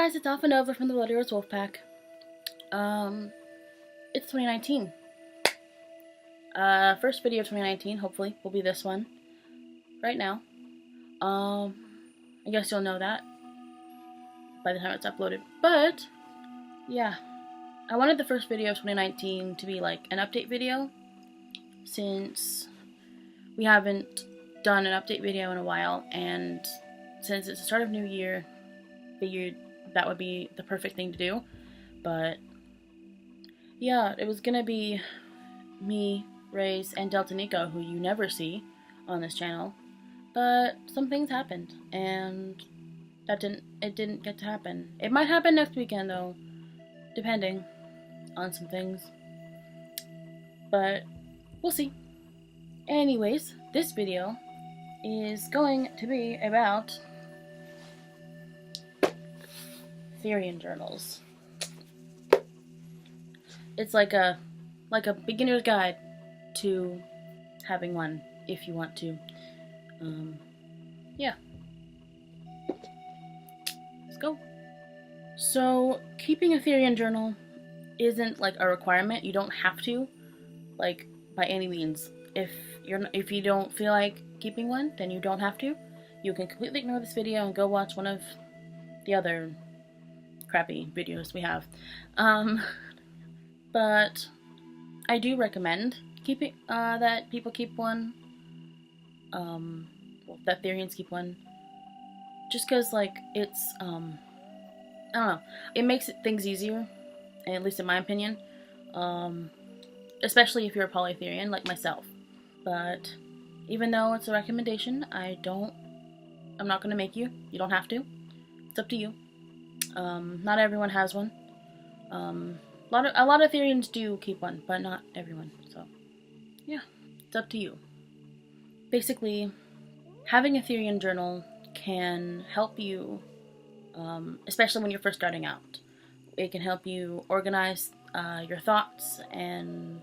guys, it's Alpha Nova from the Bloody Rose Wolfpack. It's 2019. First video of 2019, hopefully, will be this one. Right now. I guess you'll know that by the time it's uploaded. But, yeah. I wanted the first video of 2019 to be like an update video, since we haven't done an update video in a while, and since it's the start of New Year, figured that would be the perfect thing to do. But yeah, it was gonna be me, Ray's, and Delta Nico, who you never see on this channel, but some things happened, and it didn't get to happen. It might happen next weekend though, depending on some things, but we'll see. Anyways, this video is going to be about Therian journals. It's like a beginner's guide to having one if you want to. Yeah. Let's go. So, keeping a Therian journal isn't like a requirement. You don't have to, like, by any means. If you don't feel like keeping one, then you don't have to. You can completely ignore this video and go watch one of the other crappy videos we have. But I do recommend keeping that people keep one. Well, that Therians keep one. Just because, like, it's I don't know. It makes things easier, at least in my opinion. Especially if you're a polytherian like myself. But even though it's a recommendation, I'm not gonna make you. You don't have to. It's up to you. Not everyone has one. A lot of Therians do keep one, but not everyone. So, yeah, it's up to you. Basically, having a Therian journal can help you, especially when you're first starting out. It can help you organize your thoughts, and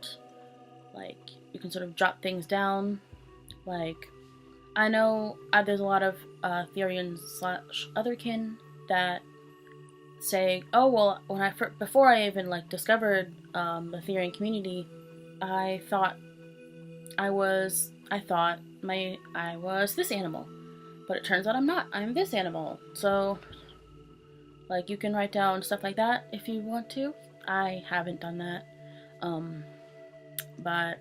like you can sort of jot things down. Like, I know there's a lot of Therians / otherkin that say, oh well, before I even like discovered the Therian community, I thought I was this animal, but it turns out I'm not. I'm this animal. So, like, you can write down stuff like that if you want to. I haven't done that, but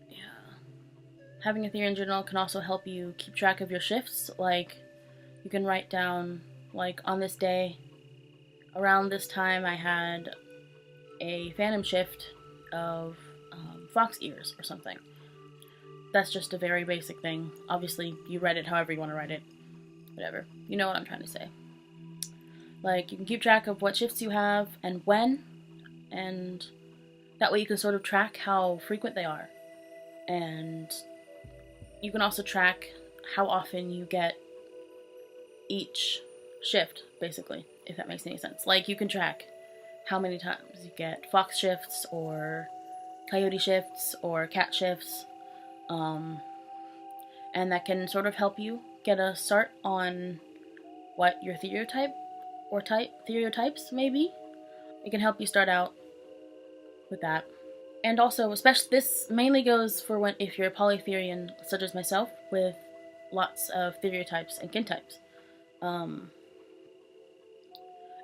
yeah, having a Therian journal can also help you keep track of your shifts. Like, you can write down, like, on this day, around this time I had a phantom shift of fox ears or something. That's just a very basic thing. Obviously, you write it however you want to write it. Whatever. You know what I'm trying to say. Like, you can keep track of what shifts you have and when, and that way you can sort of track how frequent they are. And you can also track how often you get each shift, basically, if that makes any sense. Like, you can track how many times you get fox shifts, or coyote shifts, or cat shifts, and that can sort of help you get a start on what your stereotypes may be. It can help you start out with that. And also, especially, this mainly goes for if you're a polytherian, such as myself, with lots of stereotypes and kin types.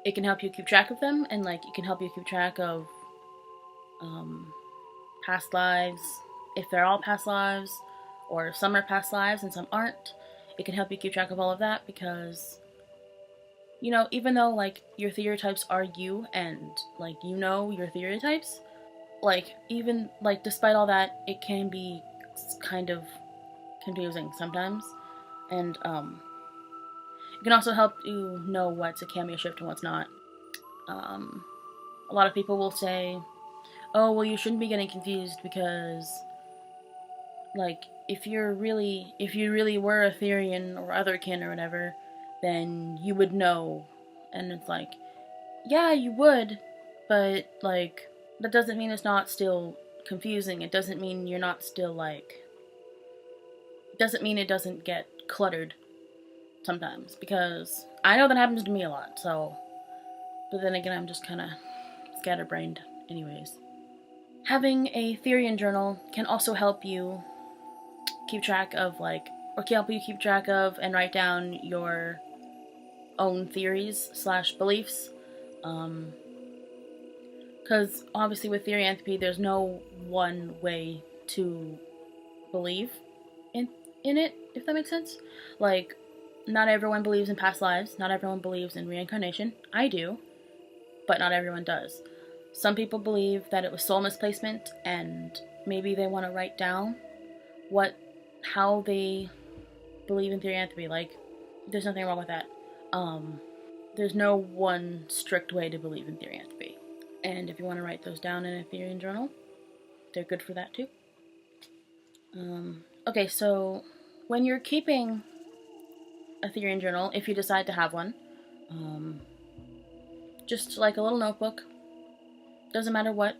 It can help you keep track of them, and like it can help you keep track of past lives, if they're all past lives, or some are past lives and some aren't. It can help you keep track of all of that, because, you know, even though like your stereotypes are you, and like you know your stereotypes, like even like despite all that, it can be kind of confusing sometimes, and it can also help you know what's a cameo shift and what's not. A lot of people will say, oh, well, you shouldn't be getting confused because, like, if you really were a Therian or otherkin or whatever, then you would know. And it's like, yeah, you would, but, like, that doesn't mean it's not still confusing. It doesn't mean you're not still, like, it doesn't mean it doesn't get cluttered sometimes, because I know that happens to me a lot. So But then again, I'm just kind of scatterbrained anyways. Having a Therian journal can also help you keep track of, like, or can help you keep track of and write down your own theories / beliefs. Because obviously with Therianthropy, there's no one way to believe in it, if that makes sense. Like, not everyone believes in past lives, not everyone believes in reincarnation. I do, but not everyone does. Some people believe that it was soul misplacement, and maybe they want to write down how they believe in Therianthropy. Like, there's nothing wrong with that. There's no one strict way to believe in Therianthropy. And if you want to write those down in a Therian journal, they're good for that too. Okay, so when you're keeping a Therian journal, if you decide to have one, just like a little notebook, doesn't matter what.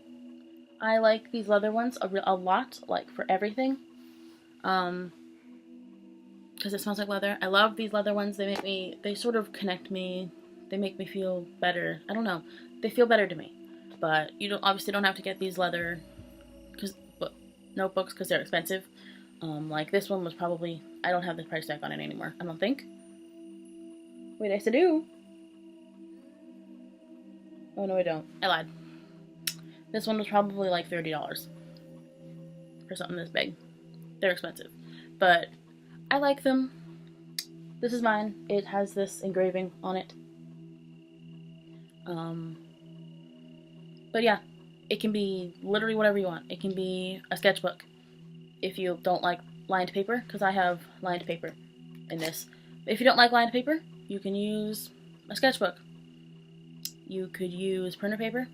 I like these leather ones a lot, like for everything, because it smells like leather. I love these leather ones. They sort of connect me. They make me feel better. I don't know. They feel better to me. But you obviously don't have to get these leather notebooks because they're expensive. Like this one was probably, I don't have the price tag on it anymore, I don't think. Wait, I said do. Oh no, I don't. I lied. This one was probably like $30 for something this big. They're expensive, but I like them. This is mine. It has this engraving on it. But yeah, it can be literally whatever you want. It can be a sketchbook if you don't like lined paper, because I have lined paper in this. If you don't like lined paper, you can use a sketchbook. You could use printer paper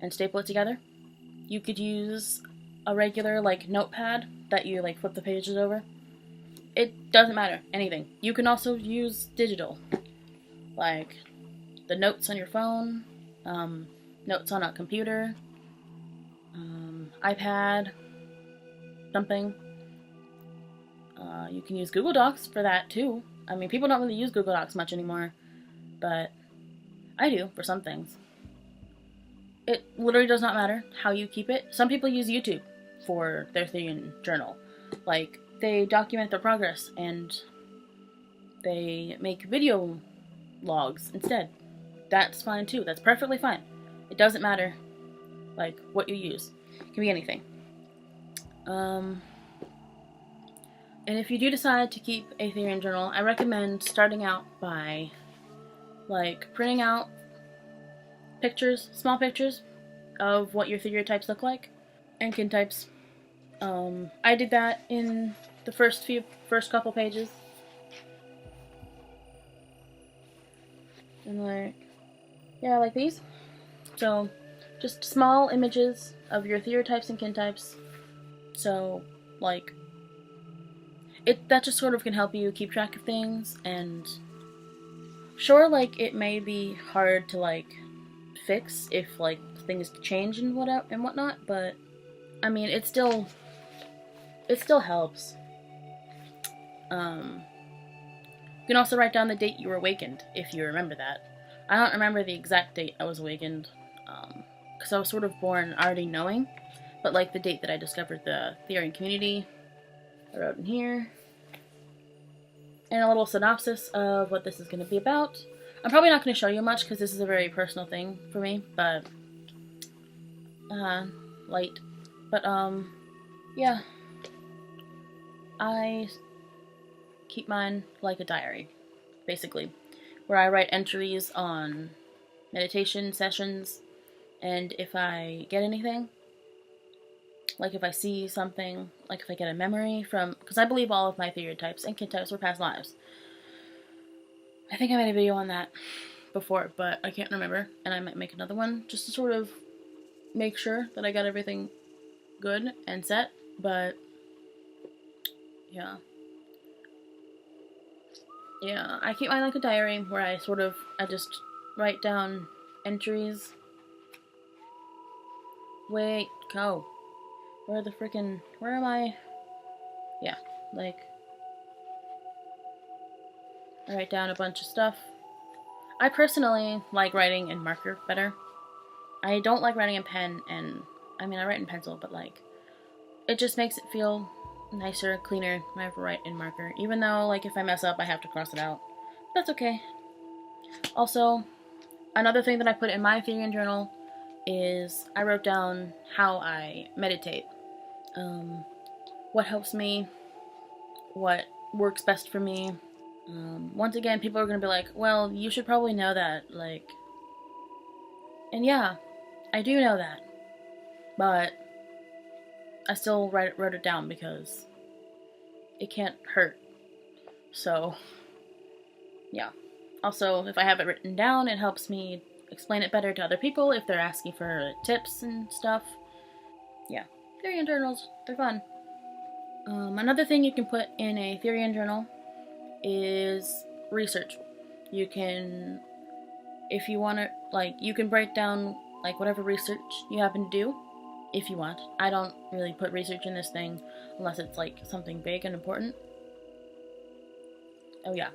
and staple it together. You could use a regular like notepad that you like flip the pages over. It doesn't matter, anything. You can also use digital, like the notes on your phone, notes on a computer, iPad, something. You can use Google Docs for that too. I mean, people don't really use Google Docs much anymore, but I do for some things. It literally does not matter how you keep it. Some people use YouTube for their Therian journal. Like, they document their progress and they make video logs instead. That's fine too. That's perfectly fine. It doesn't matter, like, what you use. It can be anything. And if you do decide to keep a Therian journal, I recommend starting out by, like, printing out pictures, small pictures, of what your stereotypes look like, and kintypes. I did that in the first couple pages. And like, yeah, like these. So, just small images of your stereotypes and kintypes. So, like, that just sort of can help you keep track of things, and sure, like, it may be hard to, like, fix if, like, things change and whatnot, but, I mean, it still helps. You can also write down the date you were awakened, if you remember that. I don't remember the exact date I was awakened, because I was sort of born already knowing, but, like, the date that I discovered the Therian community, I wrote in here. And a little synopsis of what this is going to be about. I'm probably not going to show you much because this is a very personal thing for me, but light. But yeah, I keep mine like a diary, basically, where I write entries on meditation sessions, and if I get anything, like if I see something, like if I get a memory from, because I believe all of my stereotypes and kintypes were past lives. I think I made a video on that before, but I can't remember, and I might make another one just to sort of make sure that I got everything good and set, but yeah. Yeah, I keep mine like a diary where I just write down entries. Wait, go. Where am I? Yeah, like, I write down a bunch of stuff. I personally like writing in marker better. I don't like writing in pen, and I mean I write in pencil, but like it just makes it feel nicer, cleaner when I write in marker. Even though like if I mess up, I have to cross it out. That's okay. Also, another thing that I put in my Therian journal is I wrote down how I meditate. What helps me, what works best for me. Once again, people are going to be like, well, you should probably know that, like, and yeah, I do know that, but I still wrote it down because it can't hurt, so, yeah. Also, if I have it written down, it helps me explain it better to other people if they're asking for tips and stuff. Yeah, Therian journals, they're fun. Another thing you can put in a Therian journal is research. You can, if you want to, like, you can break down, like, whatever research you happen to do, if you want. I don't really put research in this thing unless it's, like, something big and important. Oh, yeah.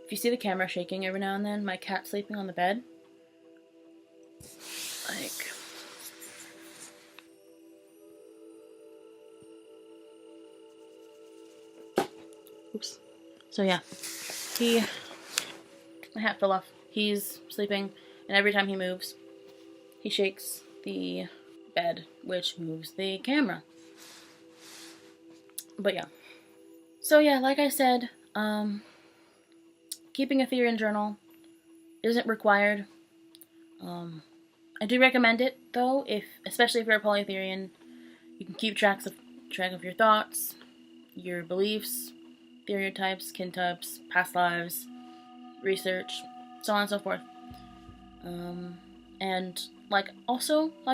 If you see the camera shaking every now and then, my cat's sleeping on the bed. Like... Oops. So, yeah. My hat fell off. He's sleeping, and every time he moves, he shakes the bed, which moves the camera. But yeah. So yeah, like I said, keeping a Therian journal isn't required. I do recommend it though, especially if you're a polytherian. You can keep track of your thoughts, your beliefs, stereotypes, kin types, past lives, research, so on and so forth. And like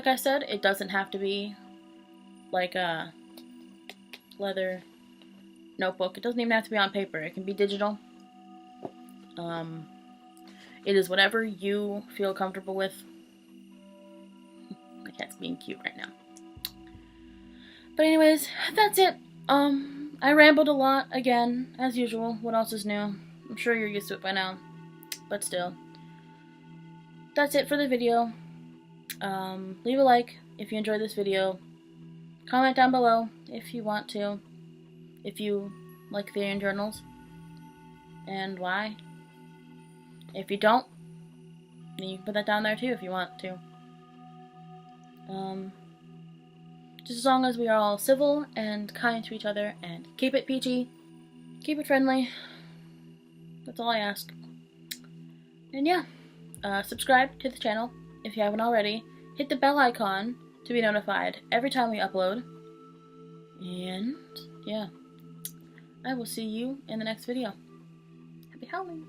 I said, it doesn't have to be like a leather notebook. It doesn't even have to be on paper. It can be digital. It is whatever you feel comfortable with. My cat's being cute right now. But anyways, that's it. I rambled a lot again, as usual. What else is new? I'm sure you're used to it by now, but still. That's it for the video. Leave a like if you enjoyed this video. Comment down below if you want to. If you like Therian journals. And why. If you don't, then you can put that down there too if you want to. Just as long as we are all civil and kind to each other and keep it PG, keep it friendly. That's all I ask. And yeah, subscribe to the channel if you haven't already. Hit the bell icon to be notified every time we upload. And yeah, I will see you in the next video. Happy Halloween!